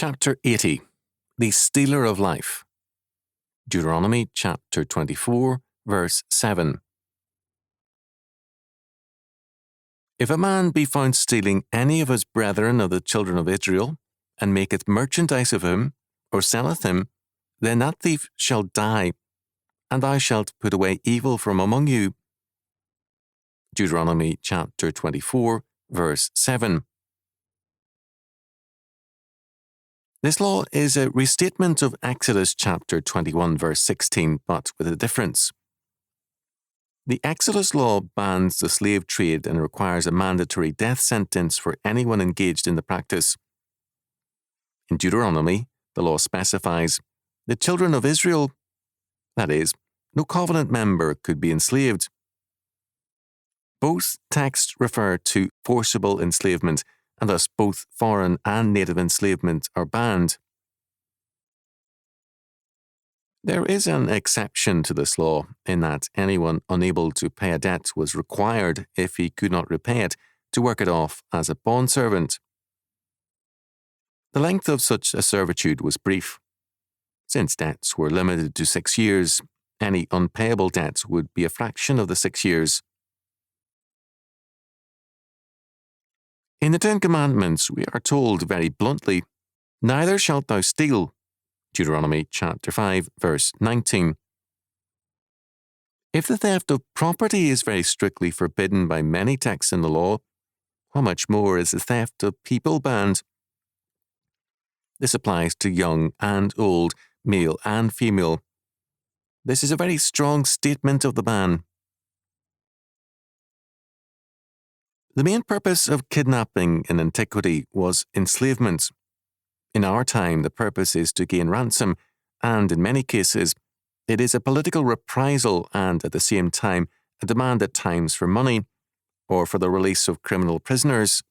Chapter 80. The Stealer of Life. Deuteronomy chapter 24, verse 7. If a man be found stealing any of his brethren of the children of Israel, and maketh merchandise of him, or selleth him, then that thief shall die, and thou shalt put away evil from among you. Deuteronomy chapter 24, verse 7. This law is a restatement of Exodus chapter 21, verse 16, but with a difference. The Exodus law bans the slave trade and requires a mandatory death sentence for anyone engaged in the practice. In Deuteronomy, the law specifies the children of Israel, that is, no covenant member could be enslaved. Both texts refer to forcible enslavement, and thus both foreign and native enslavement are banned. There is an exception to this law in that anyone unable to pay a debt was required, if he could not repay it, to work it off as a bondservant. The length of such a servitude was brief. Since debts were limited to 6 years, any unpayable debt would be a fraction of the 6 years. In the Ten Commandments, we are told very bluntly, "Neither shalt thou steal." Deuteronomy chapter 5, verse 19. If the theft of property is very strictly forbidden by many texts in the law, how much more is the theft of people banned? This applies to young and old, male and female. This is a very strong statement of the ban. The main purpose of kidnapping in antiquity was enslavement. In our time, the purpose is to gain ransom, and in many cases, it is a political reprisal and, at the same time, a demand at times for money or for the release of criminal prisoners.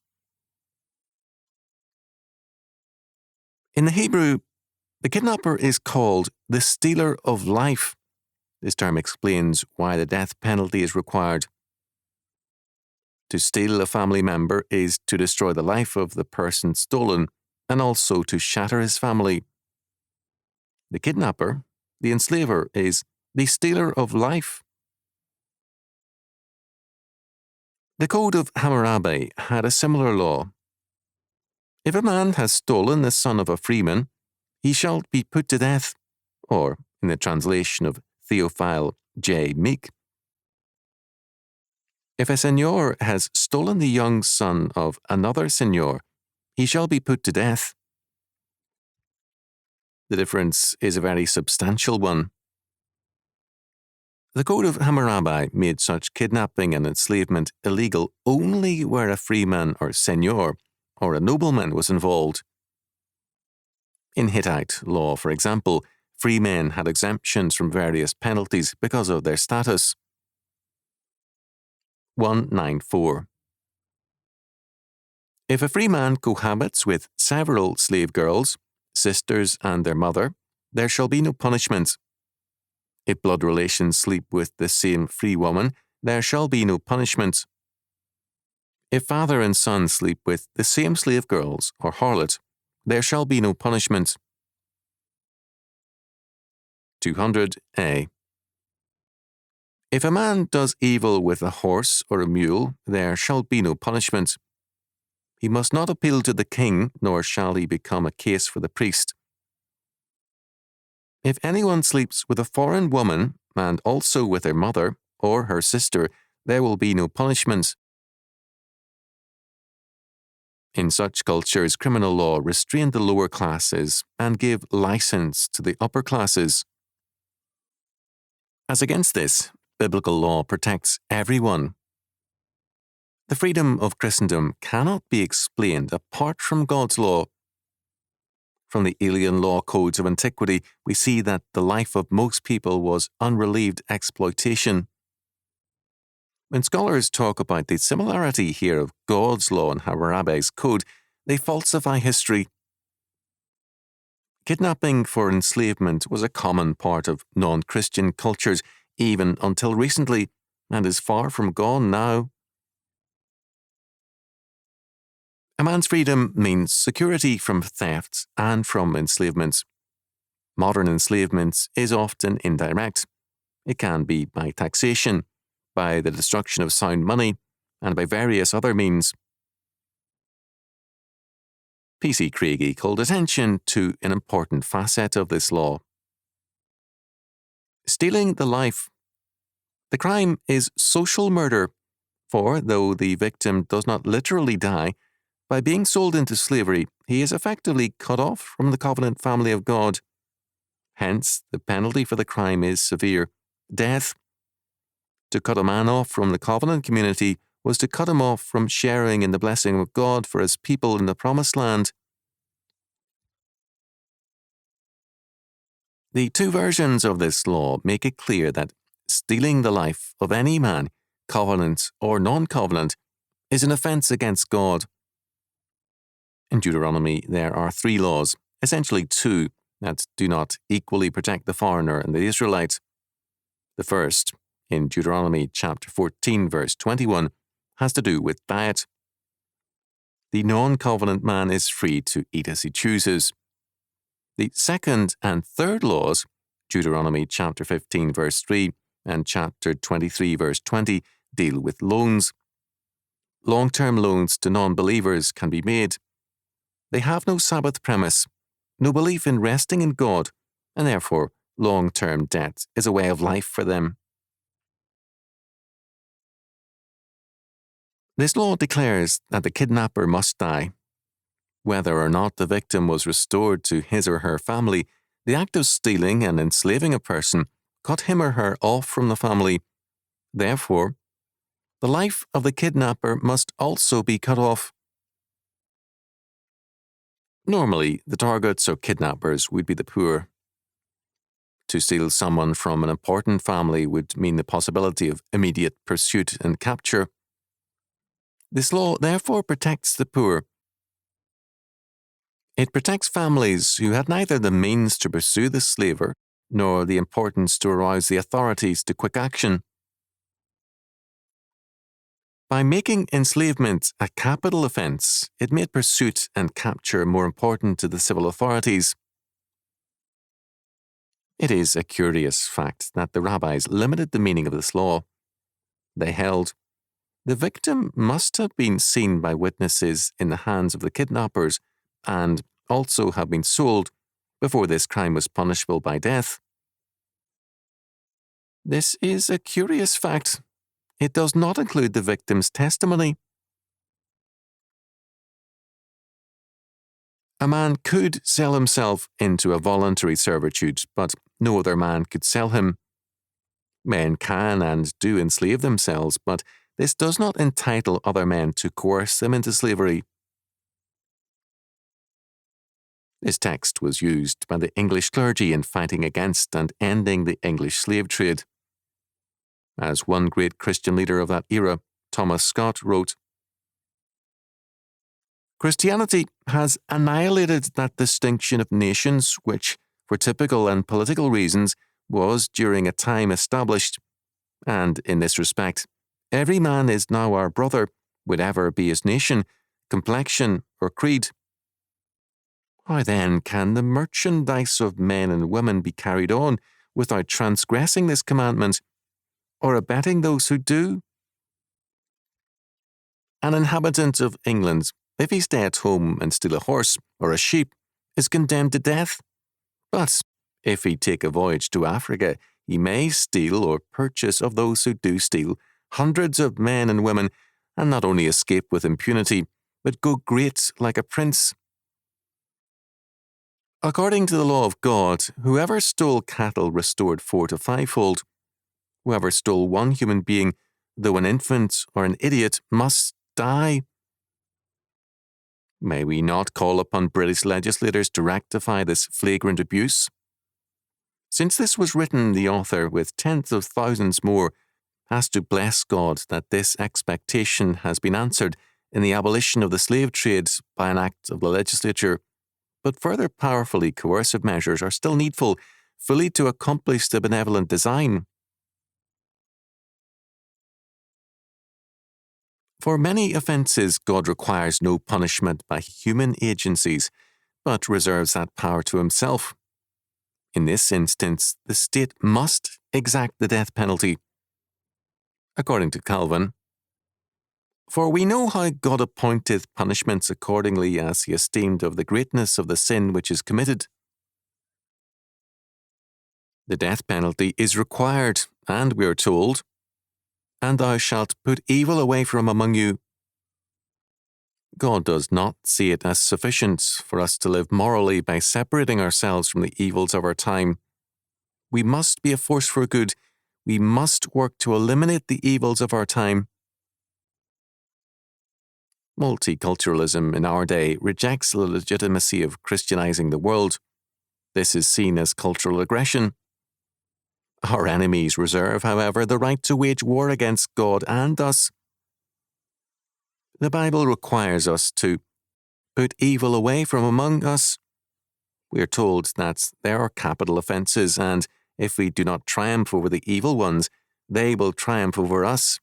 In the Hebrew, the kidnapper is called the stealer of life. This term explains why the death penalty is required. To steal a family member is to destroy the life of the person stolen, and also to shatter his family. The kidnapper, the enslaver, is the stealer of life. The Code of Hammurabi had a similar law. If a man has stolen the son of a freeman, he shall be put to death, or, in the translation of Theophile J. Meek, if a seigneur has stolen the young son of another seigneur, he shall be put to death. The difference is a very substantial one. The Code of Hammurabi made such kidnapping and enslavement illegal only where a freeman or seigneur or a nobleman was involved. In Hittite law, for example, free men had exemptions from various penalties because of their status. 194. If a free man cohabits with several slave girls, sisters and their mother, there shall be no punishment. If blood relations sleep with the same free woman, there shall be no punishment. If father and son sleep with the same slave girls or harlot, there shall be no punishment. 200a. If a man does evil with a horse or a mule, there shall be no punishment. He must not appeal to the king, nor shall he become a case for the priest. If anyone sleeps with a foreign woman, and also with her mother or her sister, there will be no punishment. In such cultures, criminal law restrained the lower classes and gave license to the upper classes. As against this, biblical law protects everyone. The freedom of Christendom cannot be explained apart from God's law. From the alien law codes of antiquity, we see that the life of most people was unrelieved exploitation. When scholars talk about the similarity here of God's law and Hammurabi's code, they falsify history. Kidnapping for enslavement was a common part of non-Christian cultures even until recently, and is far from gone now. A man's freedom means security from theft and from enslavement. Modern enslavement is often indirect. It can be by taxation, by the destruction of sound money, and by various other means. P.C. Craigie called attention to an important facet of this law. Stealing the life. The crime is social murder, for though the victim does not literally die, by being sold into slavery, he is effectively cut off from the covenant family of God. Hence, the penalty for the crime is severe: death. To cut a man off from the covenant community was to cut him off from sharing in the blessing of God for his people in the promised land. The two versions of this law make it clear that stealing the life of any man, covenant or non-covenant, is an offence against God. In Deuteronomy, there are 3 laws, essentially 2, that do not equally protect the foreigner and the Israelite. The first, in Deuteronomy chapter 14, verse 21, has to do with diet. The non-covenant man is free to eat as he chooses. The second and third laws, Deuteronomy chapter 15, verse 3, and chapter 23, verse 20, deal with loans. Long-term loans to non-believers can be made. They have no Sabbath premise, no belief in resting in God, and therefore long-term debt is a way of life for them. This law declares that the kidnapper must die. Whether or not the victim was restored to his or her family, the act of stealing and enslaving a person cut him or her off from the family. Therefore, the life of the kidnapper must also be cut off. Normally, the targets or kidnappers would be the poor. To steal someone from an important family would mean the possibility of immediate pursuit and capture. This law therefore protects the poor. It protects families who had neither the means to pursue the slaver nor the importance to arouse the authorities to quick action. By making enslavement a capital offence, it made pursuit and capture more important to the civil authorities. It is a curious fact that the rabbis limited the meaning of this law. They held, the victim must have been seen by witnesses in the hands of the kidnappers and also have been sold before this crime was punishable by death. This is a curious fact. It does not include the victim's testimony. A man could sell himself into a voluntary servitude, but no other man could sell him. Men can and do enslave themselves, but this does not entitle other men to coerce them into slavery. This text was used by the English clergy in fighting against and ending the English slave trade. As one great Christian leader of that era, Thomas Scott, wrote, Christianity has annihilated that distinction of nations which, for typical and political reasons, was during a time established, and in this respect, every man is now our brother, whatever be his nation, complexion, or creed. How then can the merchandise of men and women be carried on without transgressing this commandment, or abetting those who do? An inhabitant of England, if he stay at home and steal a horse or a sheep, is condemned to death. But if he take a voyage to Africa, he may steal or purchase of those who do steal hundreds of men and women, and not only escape with impunity, but go great like a prince. According to the law of God, whoever stole cattle restored 4 to 5-fold. Whoever stole one human being, though an infant or an idiot, must die. May we not call upon British legislators to rectify this flagrant abuse? Since this was written, the author, with tens of thousands more, has to bless God that this expectation has been answered in the abolition of the slave trade by an act of the legislature. But further powerfully coercive measures are still needful, fully to accomplish the benevolent design. For many offences, God requires no punishment by human agencies, but reserves that power to himself. In this instance, the state must exact the death penalty. According to Calvin, "For we know how God appointeth punishments accordingly as he esteemed of the greatness of the sin which is committed." The death penalty is required, and we are told, "And thou shalt put evil away from among you." God does not see it as sufficient for us to live morally by separating ourselves from the evils of our time. We must be a force for good. We must work to eliminate the evils of our time. Multiculturalism in our day rejects the legitimacy of Christianizing the world. This is seen as cultural aggression. Our enemies reserve, however, the right to wage war against God and us. The Bible requires us to put evil away from among us. We are told that there are capital offences, and if we do not triumph over the evil ones, they will triumph over us.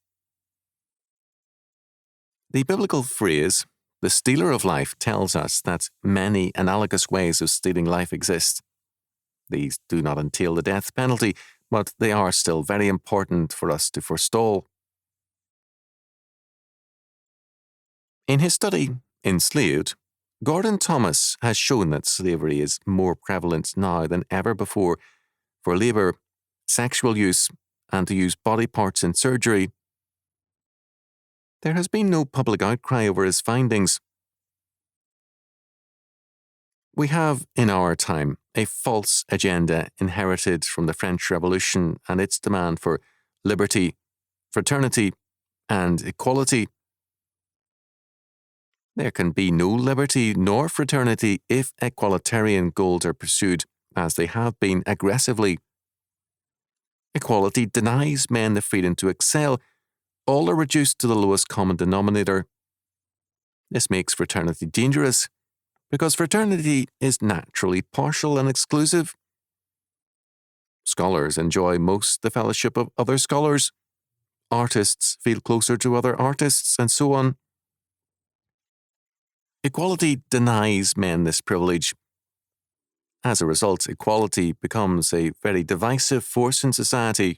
The biblical phrase, "the stealer of life," tells us that many analogous ways of stealing life exist. These do not entail the death penalty, but they are still very important for us to forestall. In his study, Enslaved, Gordon Thomas has shown that slavery is more prevalent now than ever before for labour, sexual use, and to use body parts in surgery. There has been no public outcry over his findings. We have, in our time, a false agenda inherited from the French Revolution and its demand for liberty, fraternity, and equality. There can be no liberty nor fraternity if equalitarian goals are pursued, as they have been aggressively. Equality denies men the freedom to excel. All are reduced to the lowest common denominator. This makes fraternity dangerous, because fraternity is naturally partial and exclusive. Scholars enjoy most the fellowship of other scholars. Artists feel closer to other artists, and so on. Equality denies men this privilege. As a result, equality becomes a very divisive force in society.